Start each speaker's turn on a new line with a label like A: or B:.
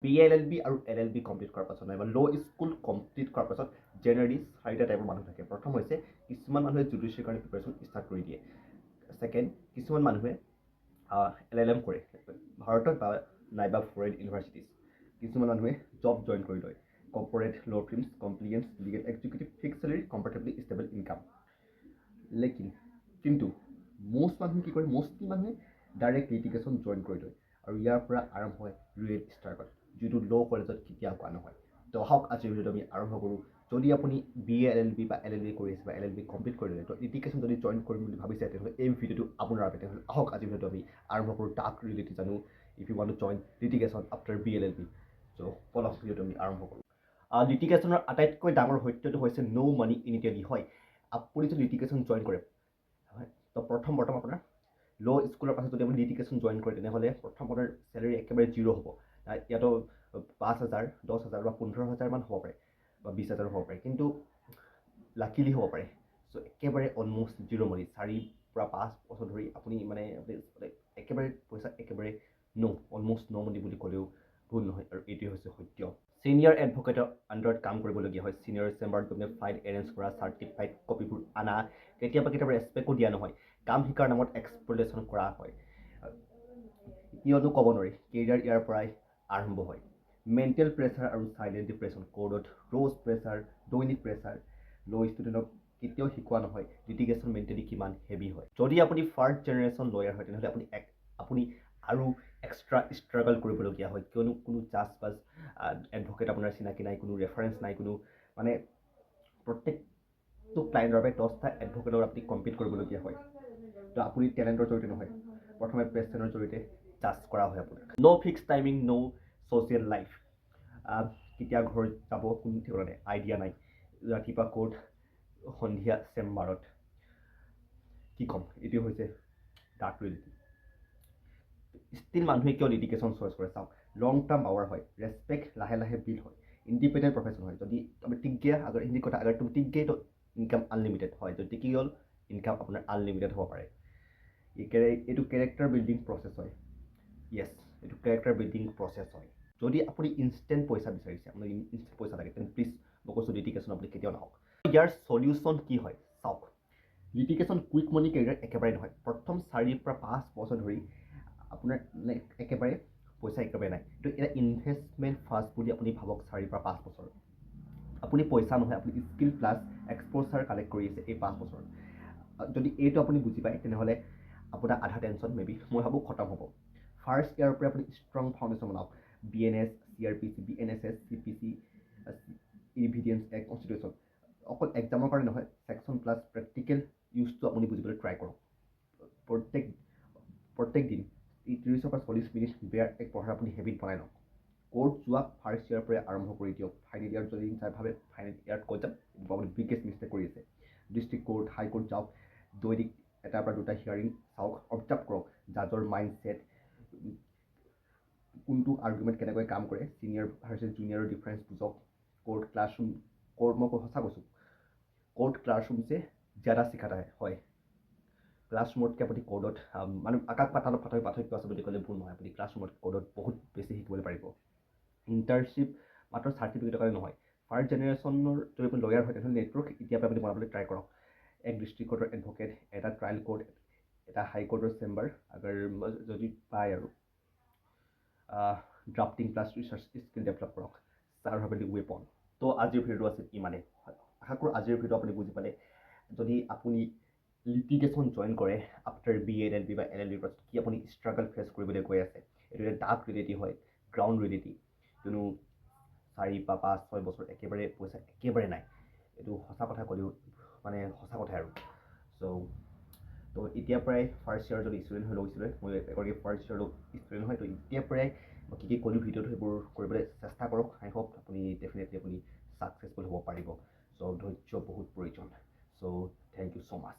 A: BLLB আৰু LLB complete কৰাৰ পাছত নাইবা ল' স্কুল কমপ্লিট কৰাৰ পাছত জেনেৰেলি 4টা টাইপৰ মানুহ থাকে। প্ৰথম হৈছে কিছুমান মানুহে জুডিচিয়াৰ কাৰণে প্ৰিপাৰেশ্যন ষ্টাৰ্ট কৰি দিয়ে। ছেকেণ্ড, কিছুমান মানুহে LLM কৰে ভাৰতত বা নাইবা ফৰেইন ইউনিভাৰ্চিটিজ। কিছুমান মানুহে জব জইন কৰি লয়, corporate law' firms, compliance, legal executive, fix salary, comfortably stable income. কিন্তু মষ্টলি মানুহে ডাইৰেক্ট লিটিগেশ্যন জইন কৰি লয় আৰু ইয়াৰ পৰা আৰম্ভ হয় ৰিয়েল ষ্ট্ৰাগল, যিটো ল' কলেজত কেতিয়াও কোৱা নহয়। তো আহক আজিৰ ভিডিঅ'টো আমি আৰম্ভ কৰোঁ। যদি আপুনি BLLB বা LLB কৰি আছে বা LLB কমপ্লিট কৰিলে, তো লিটিগেশ্যন যদি জইন কৰিম বুলি ভাবিছে, তেনেহ'লে এই ভিডিঅ'টো আপোনাৰ বাবে। তেনেহ'লে আহক আজিৰ ভিডিঅ'টো আমি আৰম্ভ কৰোঁ ডাৰ্ক ৰিয়েলিটি জানো if you want to join litigation after BLLB। চ' বলক ভিডিঅ'টো আমি আৰম্ভ কৰোঁ। লিটিগেশ্যনৰ আটাইতকৈ ডাঙৰ সত্যটো হৈছে ন' মানি ইনিটিয়েলি। হয়, আপুনি যদি লিটিগেশ্যন জইন কৰে, হয়, তো প্ৰথম আপোনাৰ ল' স্কুলৰ পাছত যদি আপুনি লিটিগেশ্যন জইন কৰে, তেনেহ'লে প্ৰথম আপোনাৰ চেলেৰী একেবাৰে জিৰ' হ'ব। ইয়াতো 5,000, 10,000 বা 15,000 মান হ'ব পাৰে বা 20,000 হ'ব পাৰে, কিন্তু লাকিলি হ'ব পাৰে। চ' একেবাৰে অলমষ্ট জিৰ' মানি 4 পৰা 5 বছৰ ধৰি আপুনি একেবাৰে পইচা একেবাৰে অলমষ্ট ন' মানি বুলি ক'লেও ভুল নহয়, আৰু এইটোৱে হৈছে সত্য। ছিনিয়ৰ এডভকেটৰ আণ্ডাৰত কাম কৰিবলগীয়া হয়। ছিনিয়ৰ চেম্বাৰত গৈ ফাইল এৰেঞ্জ কৰা, চাৰ্টিফাইড কপিবোৰ আনা, কেতিয়াবা ৰেচপেক্টো দিয়া নহয়, কাম শিকাৰ নামত এক্সপ্লইটেশ্যন কৰা হয়। কিয়নো ক'ব নোৱাৰি, কেৰিয়াৰ ইয়াৰ পৰাই আৰম্ভ হয়। মেণ্টেল প্ৰেছাৰ আৰু চাইলেণ্ট ডিপ্ৰেশ্যন, ক'ৰ্টত ৰ'জ প্ৰেছাৰ, দৈনিক প্ৰেছাৰ। ল' ষ্টুডেণ্টক কেতিয়াও শিকোৱা নহয় লিটিগেশ্যন মেণ্টেলি কিমান হেভি হয়। যদি আপুনি ফাৰ্ষ্ট জেনেৰেশ্যন লয়াৰ হয়, তেনেহ'লে আপুনি আৰু এক্সট্ৰা ষ্ট্ৰাগল কৰিবলগীয়া হয়, কিয়নো কোনো জাজ বাজ এডভকেট আপোনাৰ চিনাকি নাই, কোনো ৰেফাৰেঞ্চ নাই, কোনো প্ৰত্যেকটো ক্লাইণ্টৰ বাবে 10টা এডভকেটৰ আপুনি কম্পিট কৰিবলগীয়া হয়। তো আপুনি টেলেণ্টৰ জৰিয়তে নহয়, প্ৰথমে পেচনৰ জৰিয়তে জাজ কৰা হয় আপোনাক। ন' ফিক্স টাইমিং, ন' ছ'চিয়েল লাইফ। কেতিয়া ঘৰত যাব কোনো ঠিকনা নাই, আইডিয়া নাই। ৰাতিপুৱা ক'ৰ্ট, সন্ধিয়া চেম্বাৰত। কি ক'ম, এইটো হৈছে ডাৰ্ক ৰিয়েলিটি। ষ্টিল মানুহে কিয় লিটিগেশ্যন চইচ কৰে? চাওক, লং টাৰ্ম আৱাৰ হয়, ৰেচপেক্ট লাহে লাহে বিল্ড হয়, ইণ্ডিপেণ্ডেণ্ট প্ৰফেশ্যন হয়। যদি আমি টিক গিয়া আগৰ হিন্দী কথা আগৰ তুমি টিক গিয়ে তো ইনকাম আনলিমিটেড হয়। যদি টিকি গ'ল, ইনকাম আপোনাৰ আনলিমিটেড হ'ব পাৰে। এইটো কেৰেক্টাৰ বিল্ডিং প্ৰচেছ হয়। য়েছ, এইটো কেৰেক্টাৰ বিল্ডিং প্ৰচেছ হয়। যদি আপুনি ইনষ্টেণ্ট পইচা বিচাৰিছে, আপোনাক ইনষ্টেণ্ট পইচা লাগে, তেন্তে প্লিজ মই কৈছোঁ লিটিগেশ্যন আপুনি কেতিয়াও নাহক। ইয়াৰ চলিউশ্যন কি হয় চাওক, লিটিগেশ্যন কুইক মানি কেৰিয়াৰ একেবাৰে নহয়। প্ৰথম 4 পৰা 5 বছৰ ধৰি আপোনাৰ একেবাৰে পইচা একেবাৰে নাই। এইটো এটা ইনভেষ্টমেণ্ট ফাৰ্ষ্ট বুলি আপুনি ভাবক। 4 পৰা 5 বছৰ আপুনি পইচা নহয়, আপুনি স্কিল প্লাছ এক্সপ'জাৰ কালেক্ট কৰি আছে এই 5 বছৰ। যদি এইটো আপুনি বুজি পায়, তেনেহ'লে আপোনাৰ আধা টেনশ্যন মেবি মই ভাবোঁ খতম হ'ব। ফাৰ্ষ্ট ইয়াৰৰ পৰা আপুনি ষ্ট্ৰং ফাউণ্ডেশ্যন বনাওক। BNS, CRPC, BNSS, CPC, evidence act, constitution. অকল এক্সামৰ কাৰণে নহয়, ছেকশ্যন প্লাছ প্ৰেক্টিকেল ইউজটো আপুনি বুজিবলৈ ট্ৰাই কৰক। প্ৰত্যেক দিন 30 পৰা 40 মিনিট বেয়াৰ এক পঢ়াৰ আপুনি হেবিট বনাই লওক। ক'ৰ্ট যোৱা ফাৰ্ষ্ট ইয়াৰৰ পৰাই আৰম্ভ কৰি দিয়ক। ফাইনেল ইয়াৰত যদি ভাবে ফাইনেল ইয়াৰত কৈ যাম, আপুনি বিগেষ্ট মিষ্টেক কৰি আছে। ডিষ্ট্ৰিক্ট ক'ৰ্ট, হাই ক'ৰ্ট যাওক, দৈনিক 1 পৰা 2টা হিয়াৰিং চাওক, অবজাৰ্ভ কৰক জাজৰ মাইণ্ডছেট, কোনটো আৰ্গুমেণ্ট কেনেকৈ কাম কৰে, ছিনিয়ৰ ভাৰ্চেছ জুনিয়ৰৰ ডিফাৰেঞ্চ বুজক। ক'ৰ্ট ক্লাছৰুম, মই সঁচা কৈছোঁ, ক'ৰ্ট ক্লাছৰুমছে জ্যাদা শিকাতা হয়। ক্লাছৰুমতকৈ আপুনি ক'ৰ্টত আকাশ পাৰ্থক্য আছে বুলি ক'লে ভুল নহয়। আপুনি ক্লাছৰুমত ক'ৰ্টত বহুত বেছি শিকিবলৈ পাৰিব। ইণ্টাৰ্ণশ্বিপ মাত্ৰ চাৰ্টিফিকেটৰ কাৰণে নহয়। ফাৰ্ষ্ট জেনেৰেশ্যনৰ যদি আপুনি লয়াৰ হয়, তেনেহ'লে নেটৱৰ্ক এতিয়াৰ পৰা আপুনি বনাবলৈ ট্ৰাই কৰক। এক ডিষ্ট্ৰিক্ট ক'ৰ্টৰ এডভকেট, এটা ট্ৰায়েল ক'ৰ্ট, এটা হাই ক'ৰ্টৰ চেম্বাৰ আগৰ যদি পায়, আৰু drafting plus research skill develop কৰক। Survival weapon. তো আজিৰ ভিডিঅ'টো আছিল ইমানেই। আশা কৰোঁ আজিৰ ভিডিঅ' আপুনি বুজি পালে। যদি আপুনি লিটিগেশ্যন জইন কৰে আফটাৰ BLLB বা LLB পাছত কি আপুনি ষ্ট্ৰাগল ফেচ কৰিবলৈ গৈ আছে, এইটো এটা ডাৰ্ক ৰিয়েলিটি হয়, গ্ৰাউণ্ড ৰিয়েলিটি। কিয়নো 4 বা 5-6 বছৰ একেবাৰে পইচা একেবাৰে নাই, এইটো সঁচা কথা ক'লেও সঁচা কথাই আৰু। তো এতিয়াৰ পৰাই ফাৰ্ষ্ট ইয়াৰ যদি ষ্টুডেণ্ট হৈ লৈছিলে, মই এগৰাকী ফাৰ্ষ্ট ইয়াৰ ষ্টুডেণ্ট হয়, তো এতিয়াৰ পৰাই মই কি ক'লোঁ ভিডিঅ'টো সেইবোৰ কৰিবলৈ চেষ্টা কৰক। আই হোপ আপুনি ডেফিনেটলি আপুনি ছাকচেছফুল হ'ব পাৰিব। চ' ধৈৰ্য বহুত প্ৰয়োজন। চ' থেংক ইউ ছ' মাছ।